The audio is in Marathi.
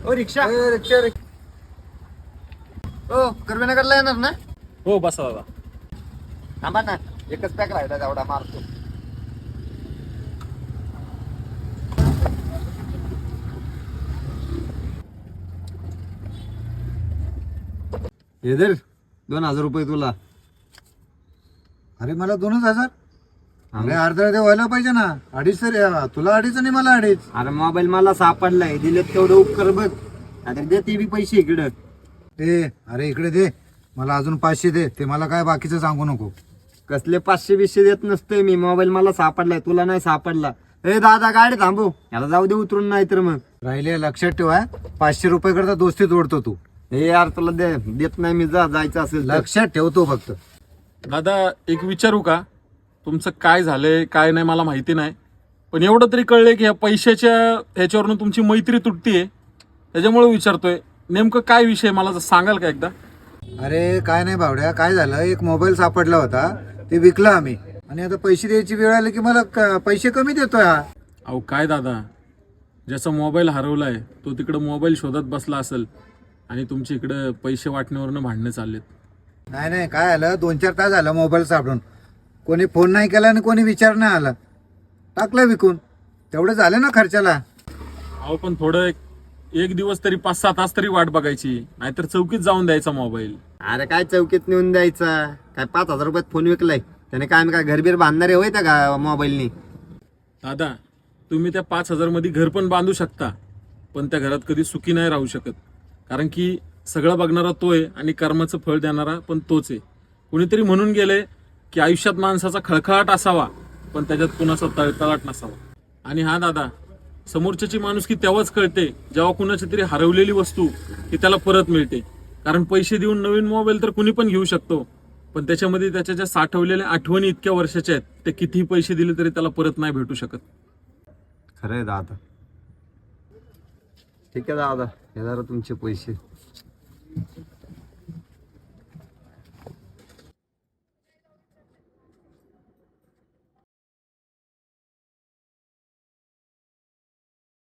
ओ रिक्षा रिक्षा ओ कर्वेनगरला येणार ना? हो बसा दादा. थांबा ना, एकच पॅक राहिला तेवढा मारतो. हे धर 2,000 रुपये तुला. अरे मला 2,000? अरे अर्धा ते व्हायला पाहिजे ना. 2.5 तर तुला 2.5 आणि मला 2.5. अरे मोबाईल मला सापडलाय, दिलेत तेवढं उपकर बघ. आता दे ते बी पैसे इकडं. ते अरे इकडे दे, मला अजून 500 दे. ते मला काय बाकीचं सांगू नको. कसले 500 देत नसतोय मी. मोबाईल मला सापडलाय, तुला नाही सापडला. ए दादा गाडी थांबव, याला जाऊ दे उतरून, नाही तर मग राहिले लक्षात ठेवा. 500 रुपये करता दोस्ती तोडतो तू. हे यार तुला देत नाही मी. जायचं असेल तर. लक्षात ठेवतो फक्त. दादा एक विचारू का? तुमचं काय झालंय काय नाही मला माहिती नाही, पण एवढं तरी कळलंय की ह्या पैशाच्या ह्याच्यावरून तुमची मैत्री तुटतीये, त्याच्यामुळे विचारतोय नेमकं काय विषय मला सांगाल का एकदा? अरे काय नाही भावड्या, काय झालं, एक मोबाईल सापडला होता, ते विकला आम्ही, आणि आता पैसे द्यायची वेळ आली की मला पैसे कमी देतोय हा. अहो काय दादा, ज्याचा मोबाईल हरवलाय तो तिकडं मोबाईल शोधत बसला असेल आणि तुमची इकडं पैसे वाटण्यावरनं भांडणं चाललेत. नाही नाही, काय आलं, 2-4 तास झालं मोबाईल सापडून. कोणी फोन नाही केला आणि कोणी विचार नाही आला, टाकला विकून. तेवढं झालं ना खर्चाला. अहो पण थोडं एक दिवस तरी 5-6 तास तरी वाट बघायची, नाहीतर चौकीत जाऊन द्यायचा मोबाईल. अरे काय चौकीत नेऊन द्यायचा? काय 5,000 रुपयात फोन विकलाय त्याने? काय काय घरबीर बांधणारे होय त्या का मोबाईलनी? दादा तुम्ही त्या 5,000 मध्ये घर पण बांधू शकता, पण त्या घरात कधी सुखी नाही राहू शकत. कारण की सगळं बघणारा तो आहे आणि कर्माचं फळ देणारा पण तोच आहे. कुणीतरी म्हणून गेले की आयुष्यात माणसाचा खळखळाट असावा, पण त्याच्यात कुणाचा तळतळाट नसावा. आणि हा दादा, समोरच्याची माणुसकी तेव्हाच कळते जेव्हा कुणाची तरी हरवलेली वस्तू ही त्याला परत मिळते. कारण पैसे देऊन नवीन मोबाईल तर कुणी पण घेऊ शकतो, पण त्याच्यामध्ये त्याच्या ज्या साठवलेल्या आठवणी इतक्या वर्षाच्या आहेत, ते कितीही पैसे दिले तरी त्याला परत नाही भेटू शकत. खरंय दादा. ठीक आहे दादा, हे जरा तुमचे पैसे.